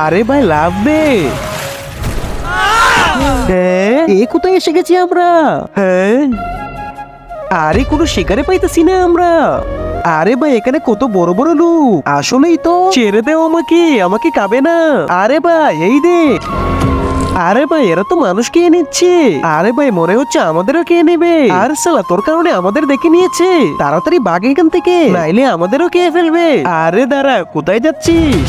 আরে ভাই লাভ দে। হ্যাঁ এ কোথায় এসে গেছি আমরা? হ্যাঁ আরে কোনো শিকারে পাইতেছি না আমরা। আরে ভাই এখানে কত বড় বড় লোক, আসলেই তো। ছেড়ে দেও আমাকে, আমাকে খাবে না। আরে ভাই এই দে। আরে ভাই এরা তো মানুষ খেয়ে নিচ্ছে। আরে ভাই মনে হচ্ছে আমাদেরও খেয়ে নেবে। আর সালা তোর কারণে আমাদের দেখে নিয়েছে। তাড়াতাড়ি ভাগ এখান থেকে, নাইলে আমাদেরও খেয়ে ফেলবে। আরে দাঁড়া, কোথায় যাচ্ছিস?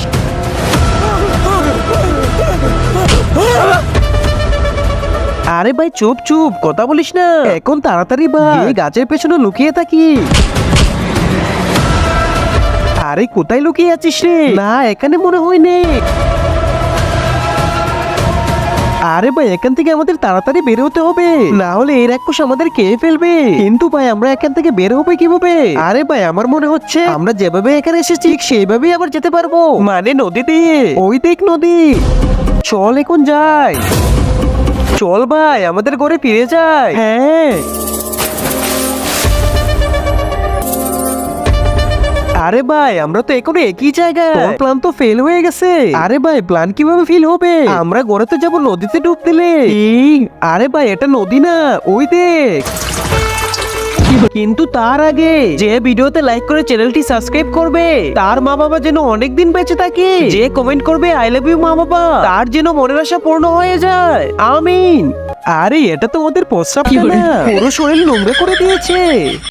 আরে ভাই চুপ চুপ, কথা বলিস না এখন, তাড়াতাড়ি ভাই গাছের পেছনে লুকিয়ে থাকি। আরে কোথায় লুকিয়ে আছিস রে? না এখানে মনে হয় নে। আরে ভাই এখান থেকে আমাদের তাড়াতাড়ি বের হতে হবে, না হলে এর এক কোষ আমাদের খেয়ে ফেলবে। কিন্তু ভাই আমরা এখান থেকে বের হবে কিভাবে? আরে ভাই আমার মনে হচ্ছে আমরা যেভাবে এখানে এসেছি ঠিক সেইভাবেই আবার যেতে পারবো, মানে নদী দিয়ে। ওই দেখ নদী, চল এখন যাই। চল ভাই আমাদের ঘরে ফিরে যাই। হ্যাঁ আরে ভাই আমরা তো এখনো একই জায়গায়, তোর প্ল্যান তো ফেল হয়ে গেছে। আরে ভাই প্ল্যান কিভাবে ফেল হবে? আমরা ঘরে তো যাবো নদীতে ডুব দিলে। আরে ভাই এটা নদী না, ওই দেখ। কিন্তু তার আগে যে ভিডিওতে লাইক করে চ্যানেলটি সাবস্ক্রাইব করবে তার মা বাবা যেন অনেকদিন বেঁচে থাকে, যে কমেন্ট করবে আই লাভ ইউ মা বাবা তার যেন মনের আশা পূর্ণ হয়ে যায়, আমিন। আরে এটা তো ওদের প্রস্রাব না, পুরো শরীর নোংরা করে দিয়েছে।